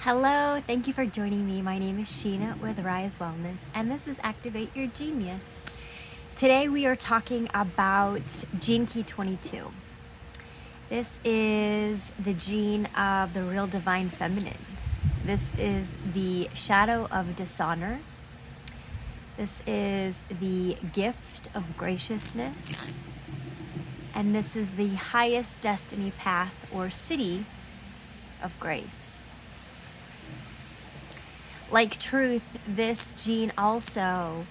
Hello, thank you for joining me. My name is Sheena with Rise Wellness, and this is Activate Your Genius. Today we are talking about Gene Key 22. This is the gene of the real divine feminine. This is the shadow of dishonor. This is the gift of graciousness. And this is the highest destiny path or Siddhi of grace. Like truth, this gene also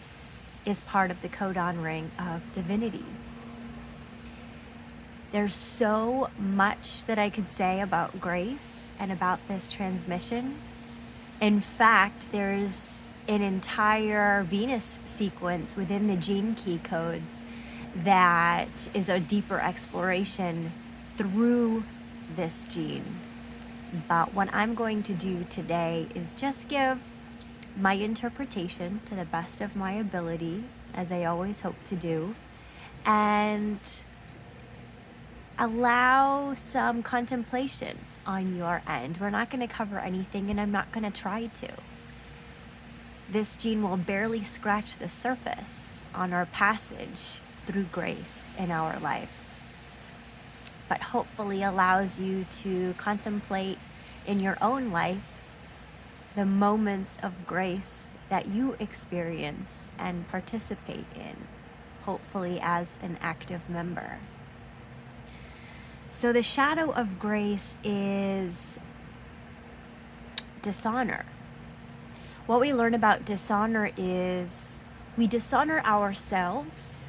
is part of the codon ring of divinity. There's so much that I could say about grace and about this transmission. In fact, there's an entire Venus sequence within the gene key codes that is a deeper exploration through this gene. But what I'm going to do today is just give my interpretation to the best of my ability, as I always hope to do, and allow some contemplation on your end. We're not going to cover anything, and I'm not going to try to. This gene will barely scratch the surface on our passage through grace in our life, but hopefully allows you to contemplate in your own life the moments of grace that you experience and participate in, hopefully as an active member. So the shadow of grace is dishonor. What we learn about dishonor is we dishonor ourselves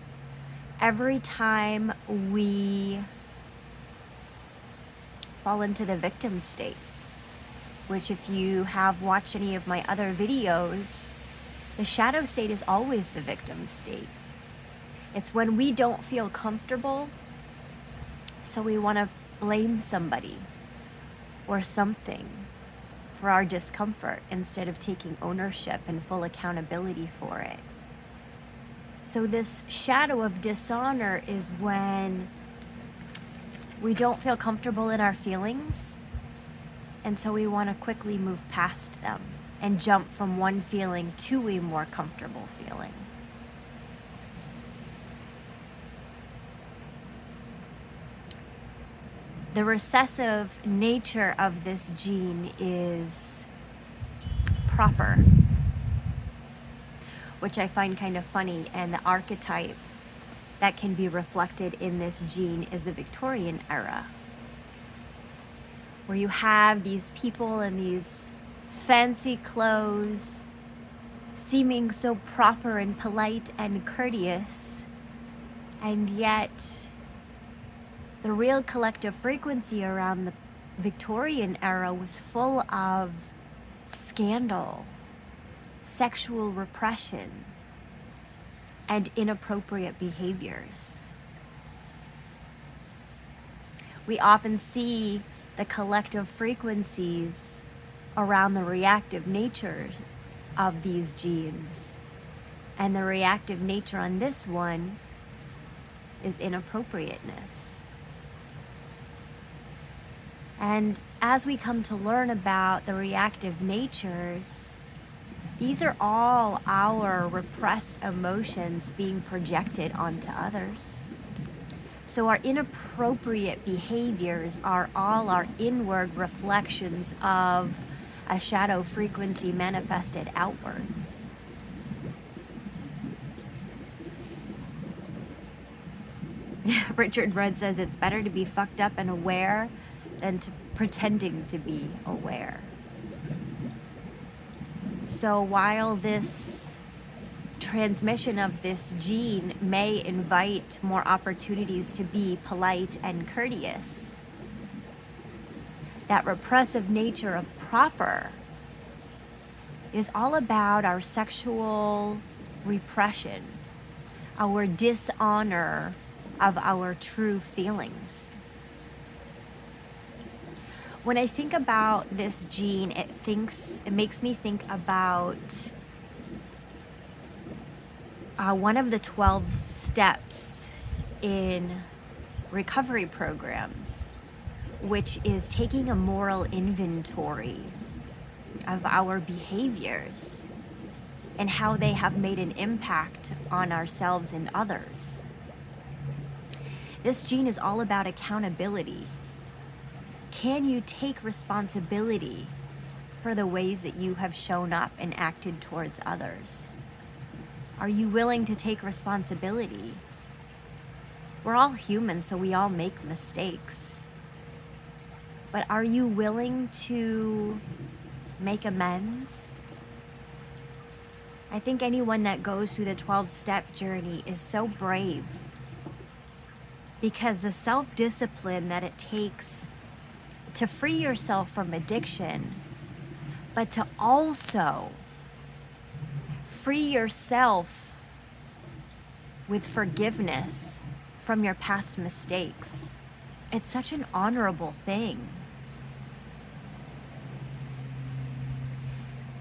every time we fall into the victim state, which if you have watched any of my other videos, the shadow state is always the victim state. It's when we don't feel comfortable, so we want to blame somebody or something for our discomfort instead of taking ownership and full accountability for it. So this shadow of dishonor is when we don't feel comfortable in our feelings, and so we want to quickly move past them and jump from one feeling to a more comfortable feeling. The recessive nature of this gene is proper, which I find kind of funny, and the archetype that can be reflected in this gene is the Victorian era, where you have these people in these fancy clothes, seeming so proper and polite and courteous, and yet the real collective frequency around the Victorian era was full of scandal, sexual repression, and inappropriate behaviors. We often see the collective frequencies around the reactive nature of these genes. And the reactive nature on this one is inappropriateness. And as we come to learn about the reactive natures, these are all our repressed emotions being projected onto others. So our inappropriate behaviors are all our inward reflections of a shadow frequency manifested outward. Richard Rudd says it's better to be fucked up and aware than to pretending to be aware. So while this transmission of this gene may invite more opportunities to be polite and courteous, that repressive nature of proper is all about our sexual repression, our dishonor of our true feelings. When I think about this gene, it makes me think about one of the 12 steps in recovery programs, which is taking a moral inventory of our behaviors and how they have made an impact on ourselves and others. This gene is all about accountability. Can you take responsibility for the ways that you have shown up and acted towards others? Are you willing to take responsibility? We're all human, so we all make mistakes. But are you willing to make amends? I think anyone that goes through the 12-step journey is so brave, because the self-discipline that it takes to free yourself from addiction, but to also free yourself with forgiveness from your past mistakes. It's such an honorable thing.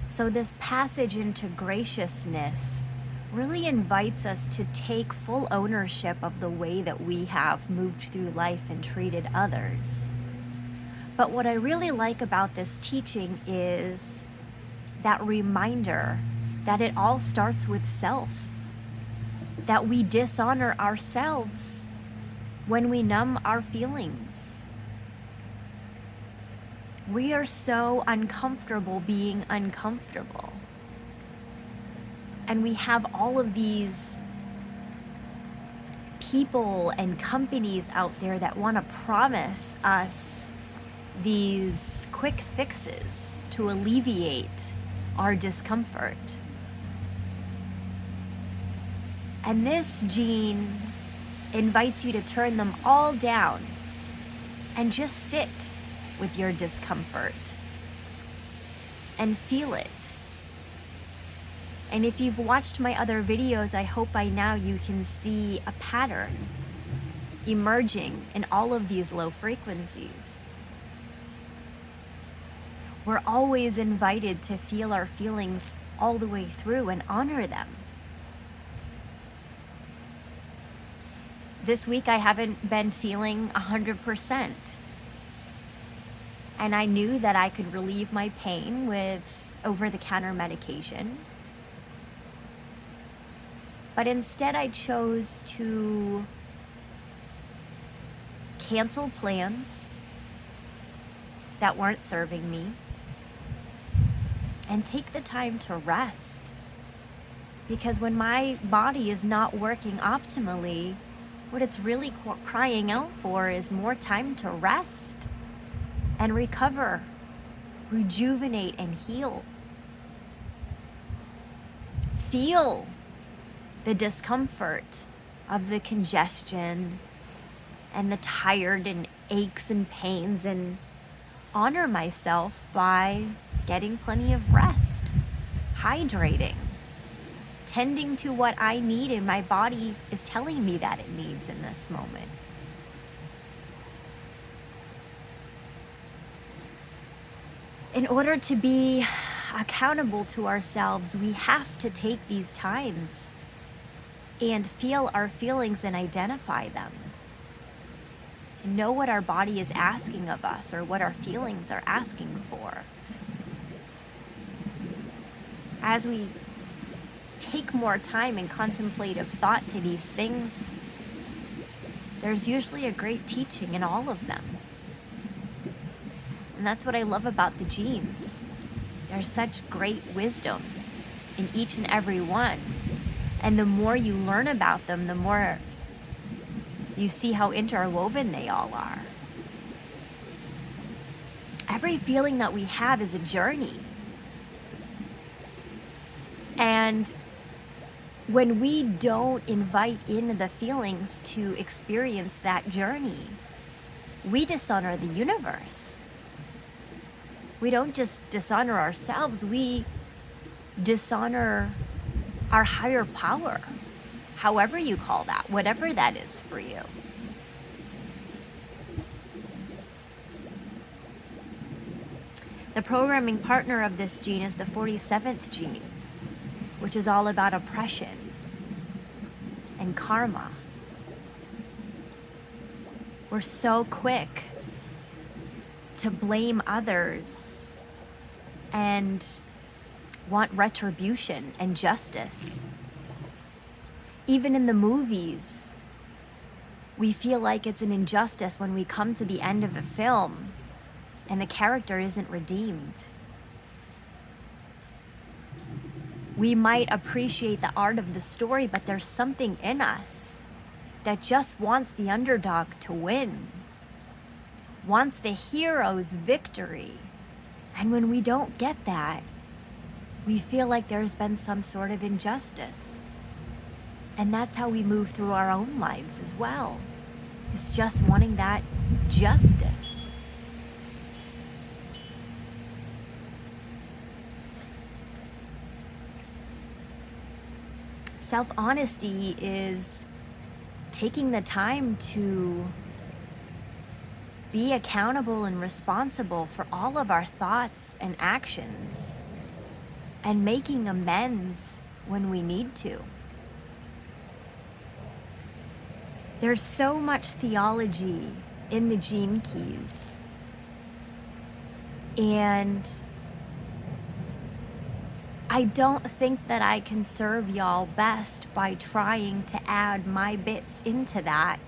So this passage into graciousness really invites us to take full ownership of the way that we have moved through life and treated others. But what I really like about this teaching is that reminder that it all starts with self, that we dishonor ourselves when we numb our feelings. We are so uncomfortable being uncomfortable. And we have all of these people and companies out there that want to promise us these quick fixes to alleviate our discomfort. And this gene invites you to turn them all down and just sit with your discomfort and feel it. And if you've watched my other videos, I hope by now you can see a pattern emerging in all of these low frequencies. We're always invited to feel our feelings all the way through and honor them. This week I haven't been feeling 100%. And I knew that I could relieve my pain with over-the-counter medication. But instead I chose to cancel plans that weren't serving me and take the time to rest. Because when my body is not working optimally, what it's really crying out for is more time to rest and recover, rejuvenate, and heal. Feel the discomfort of the congestion and the tired and aches and pains, and honor myself by getting plenty of rest, hydrating, tending to what I need and my body is telling me that it needs in this moment. In order to be accountable to ourselves, we have to take these times and feel our feelings and identify them. And know what our body is asking of us, or what our feelings are asking for. As we take more time and contemplative thought to these things, there's usually a great teaching in all of them. And that's what I love about the genes. There's such great wisdom in each and every one. And the more you learn about them, the more you see how interwoven they all are. Every feeling that we have is a journey. And when we don't invite in the feelings to experience that journey, we dishonor the universe. We don't just dishonor ourselves, we dishonor our higher power, however you call that, whatever that is for you. The programming partner of this gene is the 47th gene, which is all about oppression and karma. We're so quick to blame others and want retribution and justice. Even in the movies, we feel like it's an injustice when we come to the end of a film and the character isn't redeemed. We might appreciate the art of the story, but there's something in us that just wants the underdog to win, wants the hero's victory. And when we don't get that, we feel like there's been some sort of injustice. And that's how we move through our own lives as well. It's just wanting that justice. Self-honesty is taking the time to be accountable and responsible for all of our thoughts and actions, and making amends when we need to. There's so much theology in the gene keys, and I don't think that I can serve y'all best by trying to add my bits into that,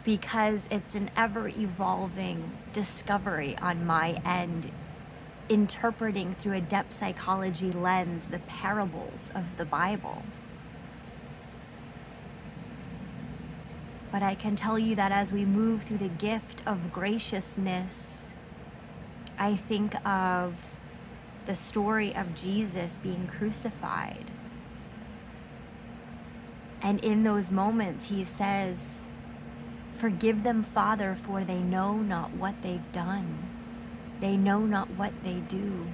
because it's an ever-evolving discovery on my end, interpreting through a depth psychology lens the parables of the Bible. But I can tell you that as we move through the gift of graciousness, I think of the story of Jesus being crucified. And in those moments, he says, "Forgive them, Father, for they know not what they've done. They know not what they do."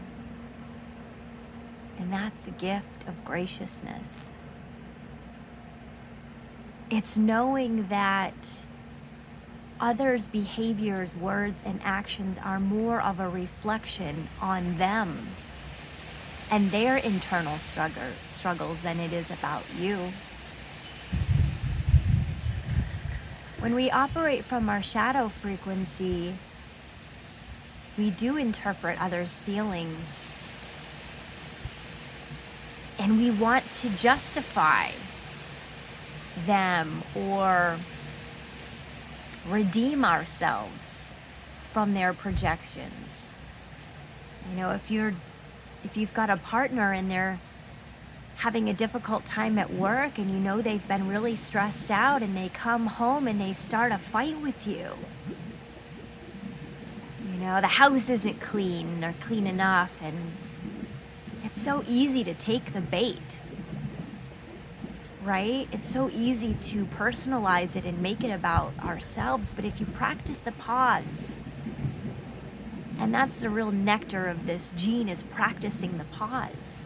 And that's the gift of graciousness. It's knowing that others' behaviors, words, and actions are more of a reflection on them and their internal struggles than it is about you. When we operate from our shadow frequency, we do interpret others' feelings, and we want to justify them or redeem ourselves from their projections. You know, if you've got a partner and they're having a difficult time at work, and you know they've been really stressed out, and they come home and they start a fight with you. You know, the house isn't clean or clean enough, and it's so easy to take the bait. Right? It's so easy to personalize it and make it about ourselves. But if you practice the pause, and that's the real nectar of this gene, is practicing the pause.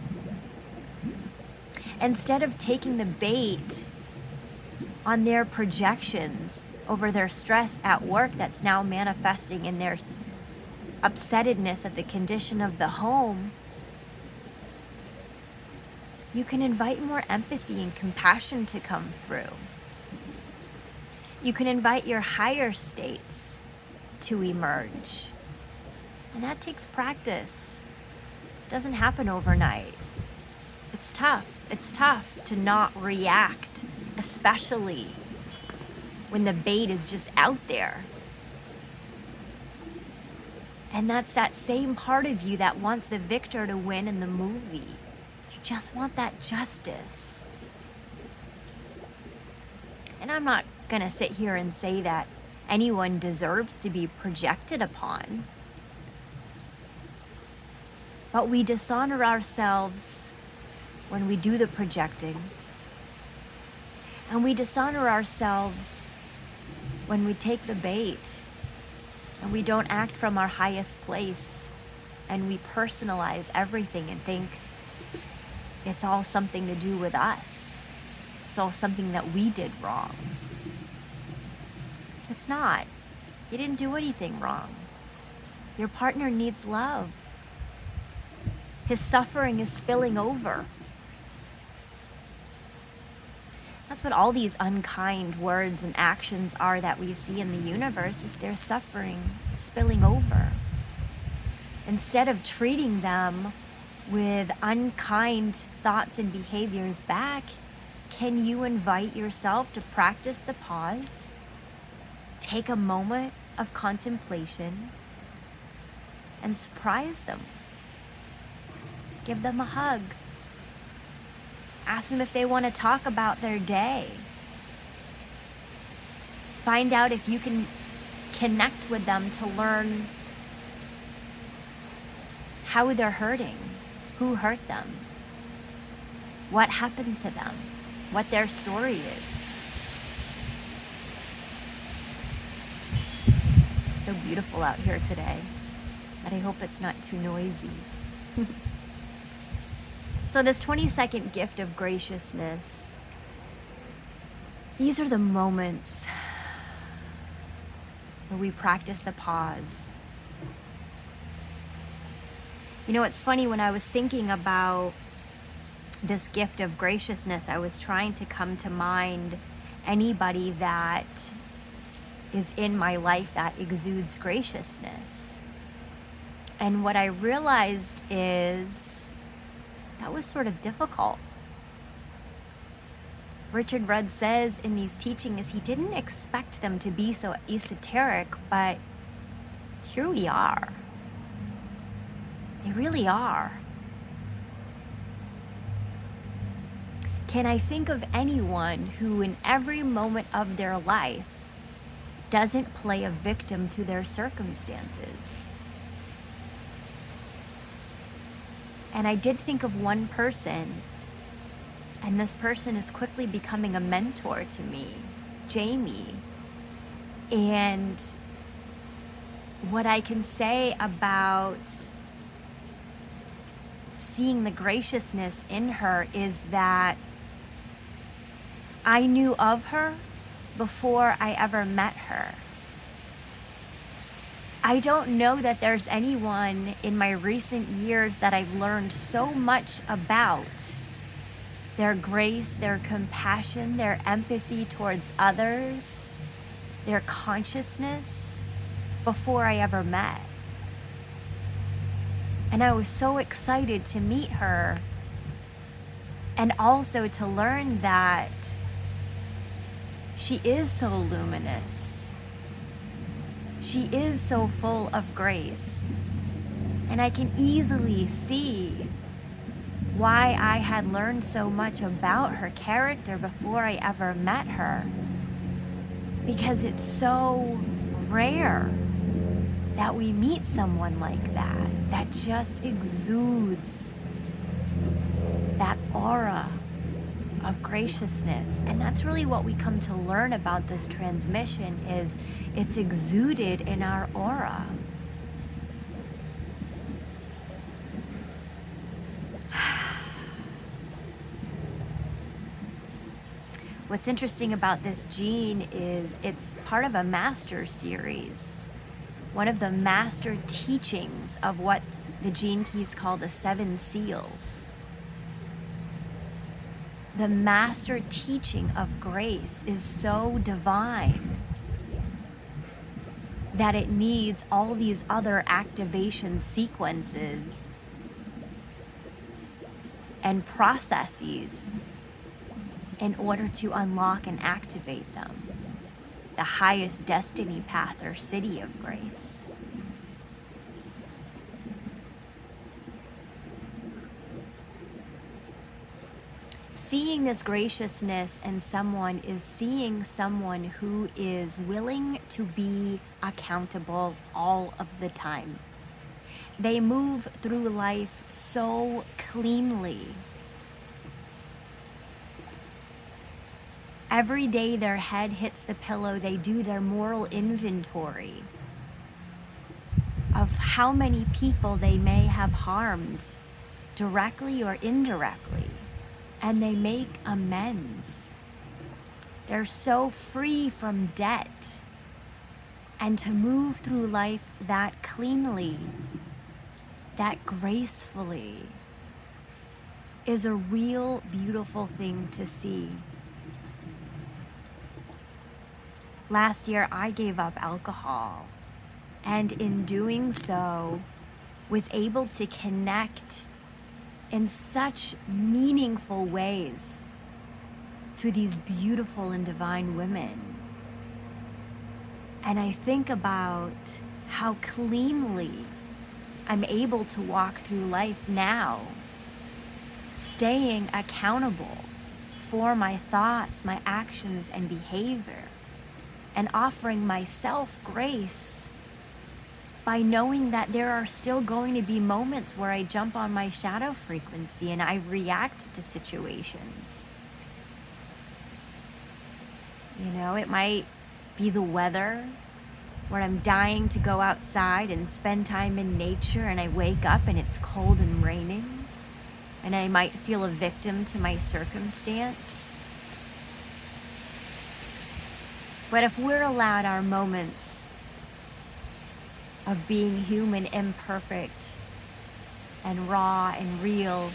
Instead of taking the bait on their projections over their stress at work that's now manifesting in their upsettedness at the condition of the home, you can invite more empathy and compassion to come through. You can invite your higher states to emerge. And that takes practice. It doesn't happen overnight. It's tough. It's tough to not react, especially when the bait is just out there. And that's that same part of you that wants the victor to win in the movie. Just want that justice. And I'm not going to sit here and say that anyone deserves to be projected upon. But we dishonor ourselves when we do the projecting. And we dishonor ourselves when we take the bait and we don't act from our highest place, and we personalize everything and think it's all something to do with us. It's all something that we did wrong. It's not. You didn't do anything wrong. Your partner needs love. His suffering is spilling over. That's what all these unkind words and actions are that we see in the universe, is their suffering spilling over. instead of treating them with unkind thoughts and behaviors back, can you invite yourself to practice the pause? Take a moment of contemplation and surprise them. Give them a hug. Ask them if they want to talk about their day. Find out if you can connect with them to learn how they're hurting, who hurt them, what happened to them, what their story is. So beautiful out here today, but I hope it's not too noisy. So this 20-second gift of graciousness, these are the moments where we practice the pause. You know, it's funny, when I was thinking about this gift of graciousness, I was trying to come to mind anybody that is in my life that exudes graciousness. And what I realized is that was sort of difficult. Richard Rudd says in these teachings he didn't expect them to be so esoteric, but here we are. They really are. Can I think of anyone who in every moment of their life doesn't play a victim to their circumstances? And I did think of one person, and this person is quickly becoming a mentor to me, Jamie. And what I can say about seeing the graciousness in her is that I knew of her before I ever met her. I don't know that there's anyone in my recent years that I've learned so much about their grace, their compassion, their empathy towards others, their consciousness before I ever met. And I was so excited to meet her, and also to learn that she is so luminous. She is so full of grace. And I can easily see why I had learned so much about her character before I ever met her. Because it's so rare that we meet someone like that, that just exudes that aura of graciousness. And that's really what we come to learn about this transmission, is it's exuded in our aura. What's interesting about this gene is it's part of a master series. One of the master teachings of what the gene keys call the 7 seals. The master teaching of grace is so divine that it needs all these other activation sequences and processes in order to unlock and activate them. The highest destiny path, or Siddhi of grace. Seeing this graciousness in someone is seeing someone who is willing to be accountable all of the time. They move through life so cleanly. Every day their head hits the pillow, they do their moral inventory of how many people they may have harmed, directly or indirectly, and they make amends. They're so free from debt. And to move through life that cleanly, that gracefully, is a real beautiful thing to see. Last year, I gave up alcohol, and in doing so, was able to connect in such meaningful ways to these beautiful and divine women. And I think about how cleanly I'm able to walk through life now, staying accountable for my thoughts, my actions, and behavior, and offering myself grace by knowing that there are still going to be moments where I jump on my shadow frequency and I react to situations. You know, it might be the weather, where I'm dying to go outside and spend time in nature, and I wake up and it's cold and raining, and I might feel a victim to my circumstance. But if we're allowed our moments of being human, imperfect, and raw and real,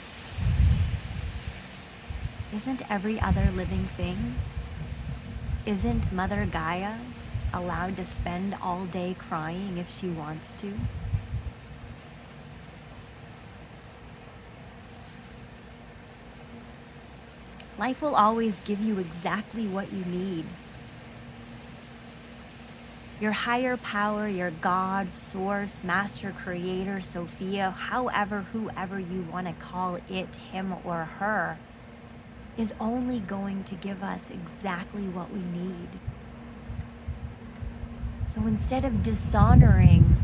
isn't every other living thing, isn't Mother Gaia allowed to spend all day crying if she wants to? Life will always give you exactly what you need. Your higher power, your God, source, master, creator, Sophia, whoever you want to call it, him or her, is only going to give us exactly what we need. So instead of dishonoring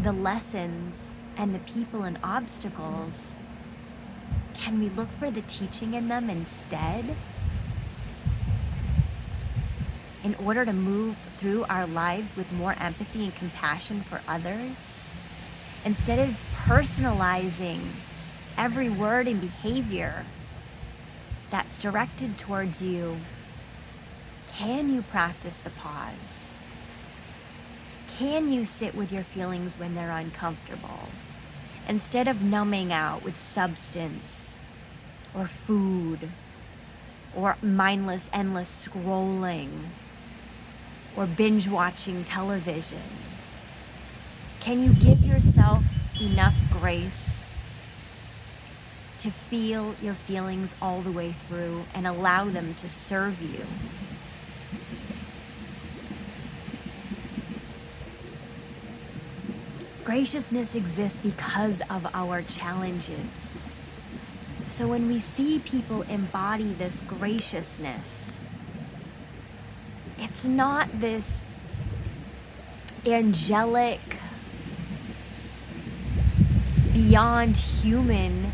the lessons and the people and obstacles, can we look for the teaching in them instead? In order to move through our lives with more empathy and compassion for others? Instead of personalizing every word and behavior that's directed towards you, can you practice the pause? Can you sit with your feelings when they're uncomfortable? Instead of numbing out with substance or food or mindless, endless scrolling or binge watching television, can you give yourself enough grace to feel your feelings all the way through and allow them to serve you? Graciousness exists because of our challenges. So when we see people embody this graciousness, it's not this angelic, beyond human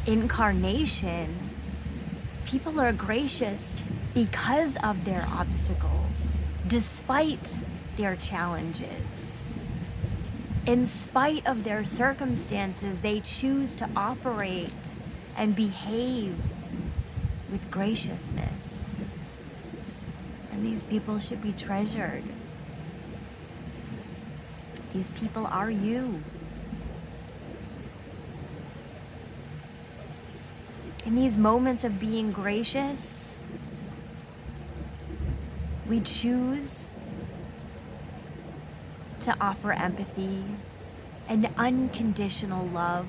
incarnation. People are gracious because of their obstacles, despite their challenges. In spite of their circumstances, they choose to operate and behave with graciousness. And these people should be treasured. These people are you. In these moments of being gracious, we choose to offer empathy and unconditional love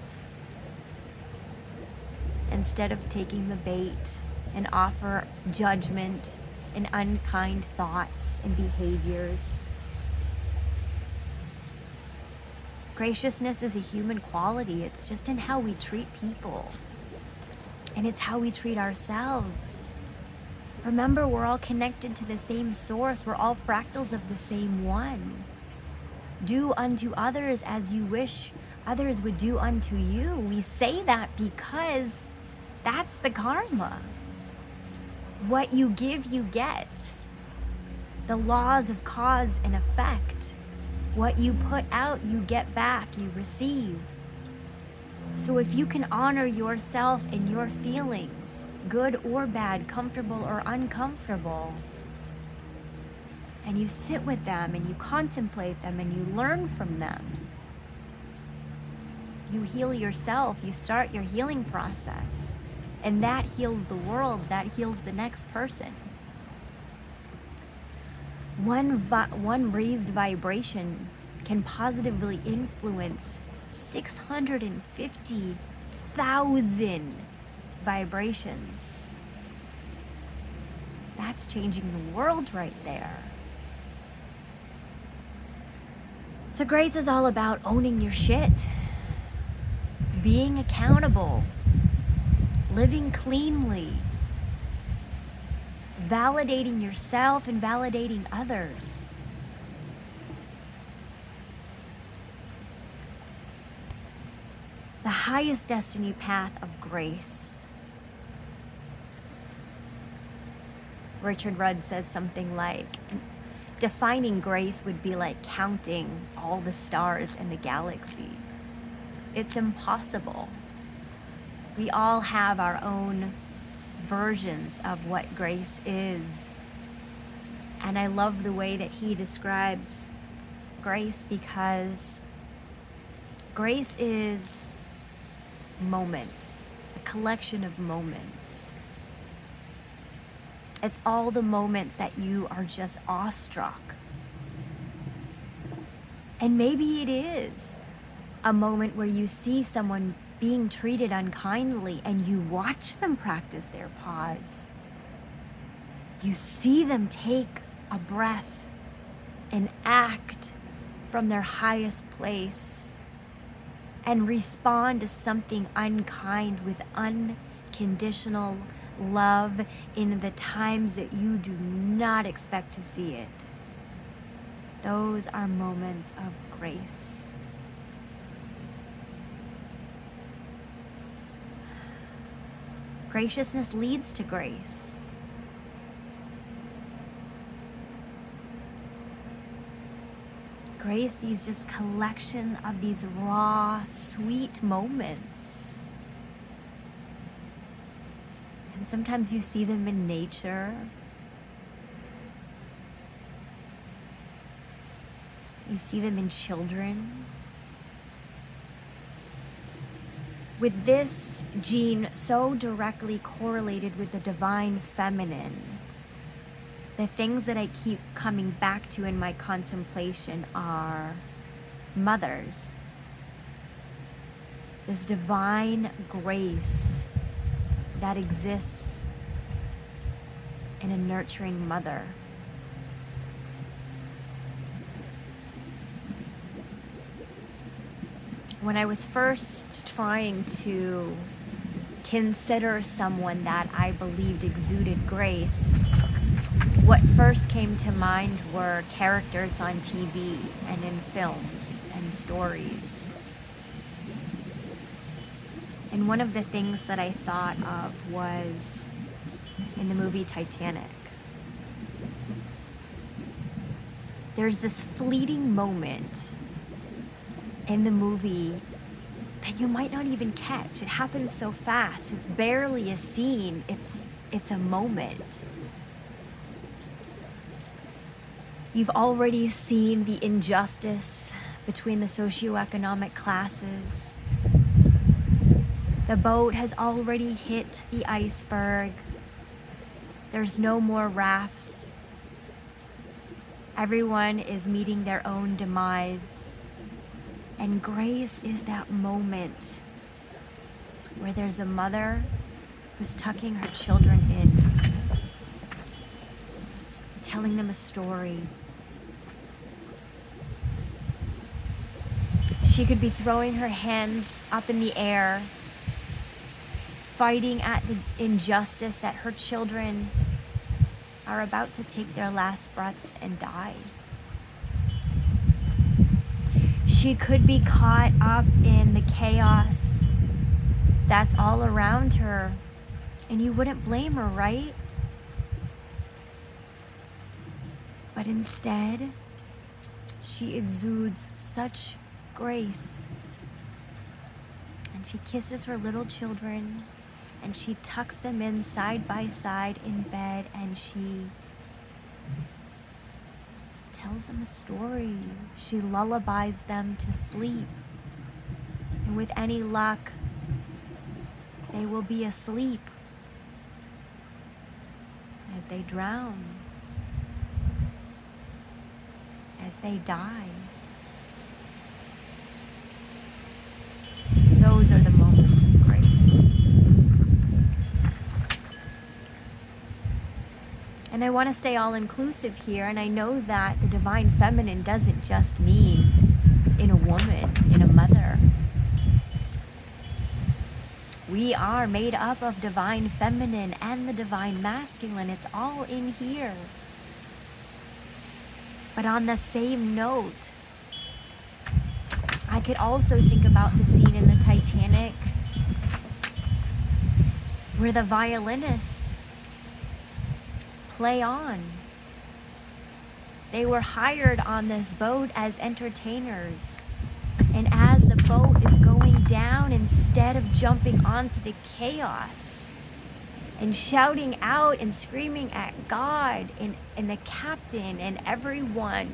instead of taking the bait and offer judgment and unkind thoughts and behaviors. Graciousness is a human quality. It's just in how we treat people, and it's how we treat ourselves. Remember, we're all connected to the same source. We're all fractals of the same one. Do unto others as you wish others would do unto you. We say that because that's the karma. What you give, you get. The laws of cause and effect. What you put out, you get back, you receive. So if you can honor yourself and your feelings, good or bad, comfortable or uncomfortable, and you sit with them and you contemplate them and you learn from them, you heal yourself, you start your healing process, and that heals the world, that heals the next person. One raised vibration can positively influence 650,000 vibrations. That's changing the world right there. So grace is all about owning your shit, being accountable, living cleanly, validating yourself and validating others. The highest destiny path of grace. Richard Rudd said something like, defining grace would be like counting all the stars in the galaxy. It's impossible. We all have our own versions of what grace is. And I love the way that he describes grace, because grace is moments, a collection of moments. It's all the moments that you are just awestruck. And maybe it is a moment where you see someone being treated unkindly and you watch them practice their pause. You see them take a breath and act from their highest place and respond to something unkind with unconditional love in the times that you do not expect to see it. Those are moments of grace. Graciousness leads to grace. Grace, these just collection of these raw, sweet moments. And sometimes you see them in nature. You see them in children. With this gene so directly correlated with the divine feminine, the things that I keep coming back to in my contemplation are mothers. This divine grace that exists in a nurturing mother. When I was first trying to consider someone that I believed exuded grace, what first came to mind were characters on TV and in films and stories. And one of the things that I thought of was in the movie Titanic. There's this fleeting moment in the movie that you might not even catch. It happens so fast. It's barely a scene. It's a moment. You've already seen the injustice between the socioeconomic classes. The boat has already hit the iceberg. There's no more rafts. Everyone is meeting their own demise. And grace is that moment where there's a mother who's tucking her children in, telling them a story. She could be throwing her hands up in the air, fighting at the injustice that her children are about to take their last breaths and die. She could be caught up in the chaos that's all around her, and you wouldn't blame her, right? But instead, she exudes such grace. And she kisses her little children, and she tucks them in side by side in bed, and she tells them a story. She lullabies them to sleep. And with any luck, they will be asleep as they drown, as they die. Those are the moments of grace. And I want to stay all-inclusive here, and I know that the divine feminine doesn't just mean in a woman, in a mother. We are made up of divine feminine and the divine masculine. It's all in here. But on the same note, I could also think about the scene in the Titanic where the violinists play on. They were hired on this boat as entertainers. And as the boat is going down, instead of jumping onto the chaos and shouting out and screaming at God and the captain and everyone,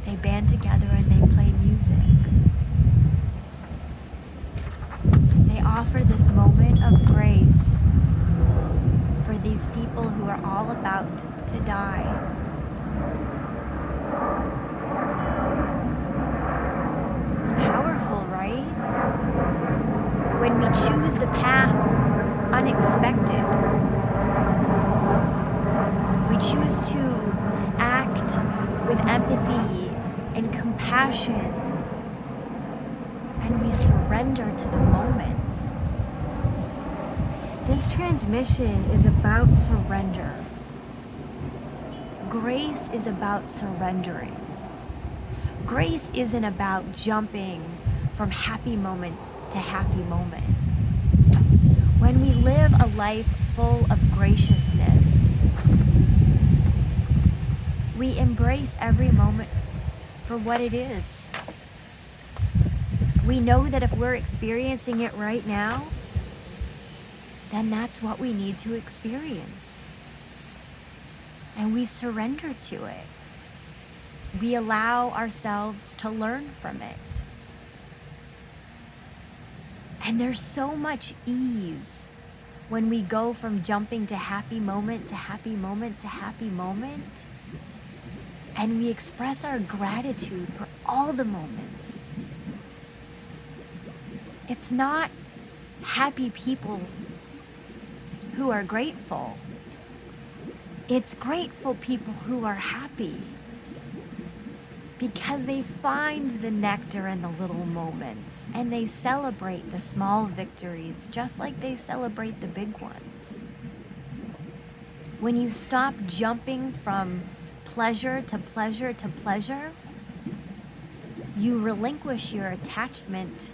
they band together and they play music. They offer this moment of grace for these people who are all about to die. It's powerful, right? When we choose the path unexpected, we choose to act with empathy and compassion, and we surrender to the moment. This transmission is about surrender. Grace is about surrendering. Grace isn't about jumping from happy moment to happy moment. When we live a life full of graciousness, we embrace every moment for what it is. We know that if we're experiencing it right now, then that's what we need to experience. And we surrender to it. We allow ourselves to learn from it. And there's so much ease when we go from jumping to happy moment to happy moment to happy moment. And we express our gratitude for all the moments. It's not happy people who are grateful. It's grateful people who are happy. Because they find the nectar in the little moments, and they celebrate the small victories just like they celebrate the big ones. When you stop jumping from pleasure to pleasure to pleasure, you relinquish your attachment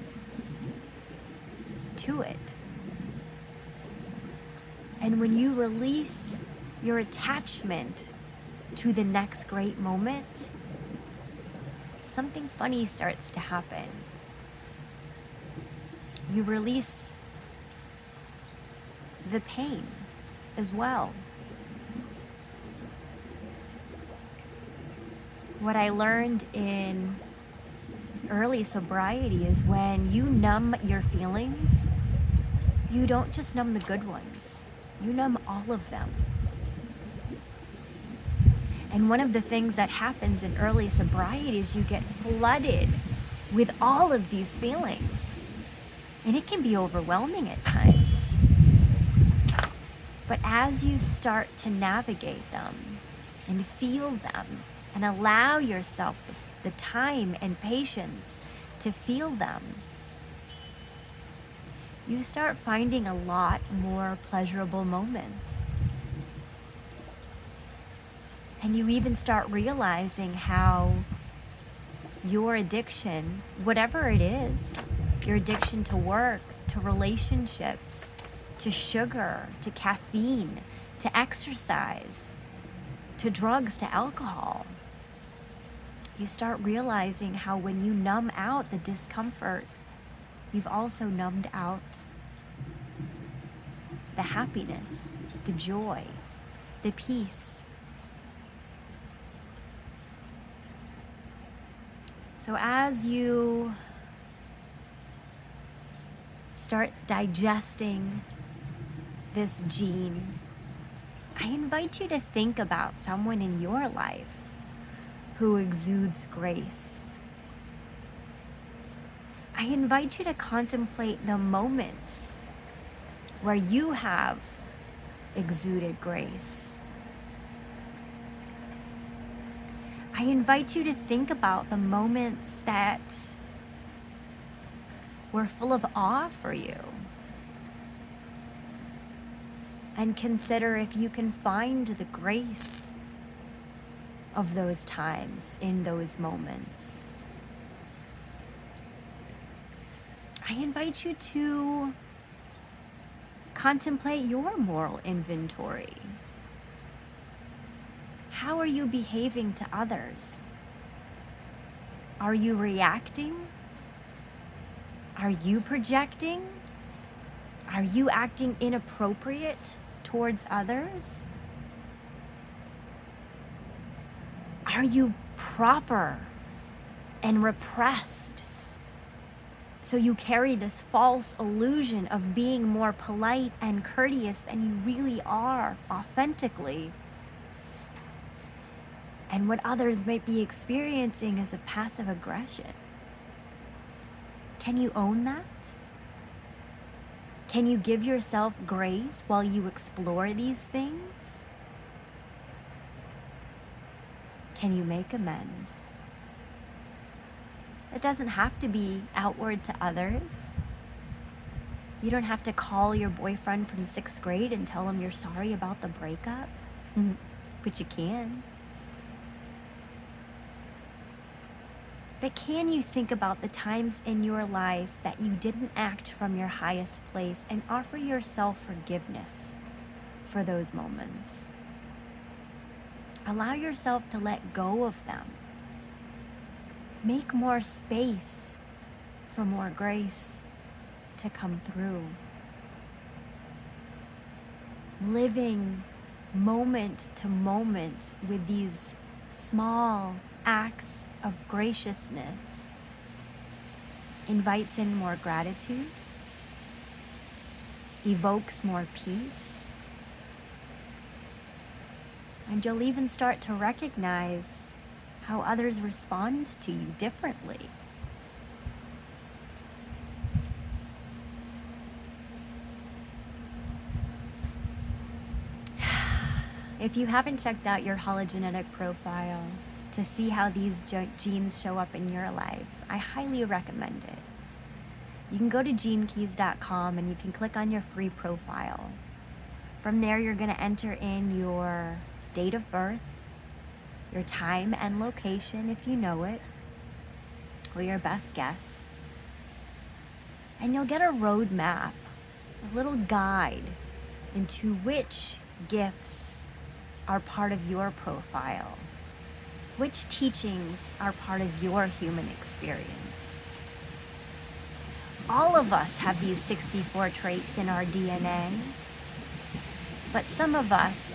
to it. And when you release your attachment to the next great moment, something funny starts to happen. You release the pain as well. What I learned in early sobriety is when you numb your feelings, you don't just numb the good ones, you numb all of them. And one of the things that happens in early sobriety is you get flooded with all of these feelings. And it can be overwhelming at times. But as you start to navigate them and feel them and allow yourself the time and patience to feel them, you start finding a lot more pleasurable moments. And you even start realizing how your addiction, whatever it is, your addiction to work, to relationships, to sugar, to caffeine, to exercise, to drugs, to alcohol, you start realizing how when you numb out the discomfort, you've also numbed out the happiness, the joy, the peace. So as you start digesting this gene, I invite you to think about someone in your life who exudes grace. I invite you to contemplate the moments where you have exuded grace. I invite you to think about the moments that were full of awe for you. And consider if you can find the grace of those times in those moments. I invite you to contemplate your moral inventory. How are you behaving to others? Are you reacting? Are you projecting? Are you acting inappropriate towards others? Are you proper and repressed? So you carry this false illusion of being more polite and courteous than you really are authentically. And what others might be experiencing is a passive aggression. Can you own that? Can you give yourself grace while you explore these things? Can you make amends? It doesn't have to be outward to others. You don't have to call your boyfriend from 6th grade and tell him you're sorry about the breakup, but you can. But can you think about the times in your life that you didn't act from your highest place and offer yourself forgiveness for those moments? Allow yourself to let go of them. Make more space for more grace to come through. Living moment to moment with these small acts of graciousness invites in more gratitude, evokes more peace, and you'll even start to recognize how others respond to you differently. If you haven't checked out your hologenetic profile to see how these genes show up in your life, I highly recommend it. You can go to genekeys.com and you can click on your free profile. From there, you're going to enter in your date of birth, your time and location if you know it, or your best guess. And you'll get a roadmap, a little guide into which gifts are part of your profile, which teachings are part of your human experience. All of us have these 64 traits in our DNA, but some of us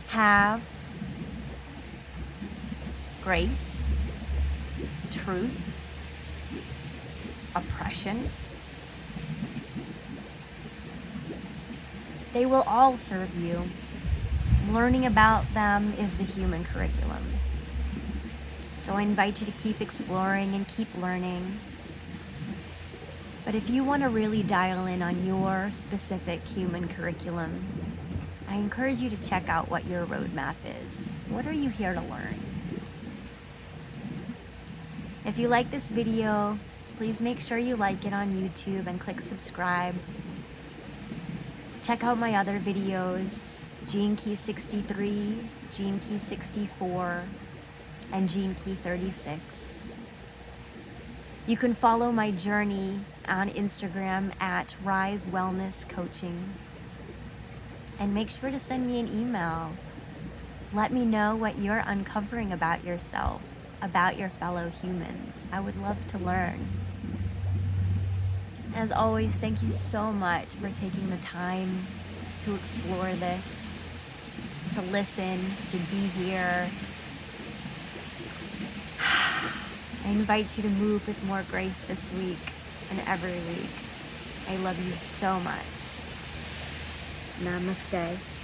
have grace, truth, oppression. They will all serve you. Learning about them is the human curriculum. So I invite you to keep exploring and keep learning. But if you want to really dial in on your specific human curriculum, I encourage you to check out what your roadmap is. What are you here to learn? If you like this video, please make sure you like it on YouTube and click subscribe. Check out my other videos, Gene Key 63, Gene Key 64, and Gene Key 36. You can follow my journey on Instagram at Rise Wellness Coaching. And make sure to send me an email. Let me know what you're uncovering about yourself, about your fellow humans. I would love to learn. As always, thank you so much for taking the time to explore this, to listen, to be here. I invite you to move with more grace this week and every week. I love you so much. Namaste.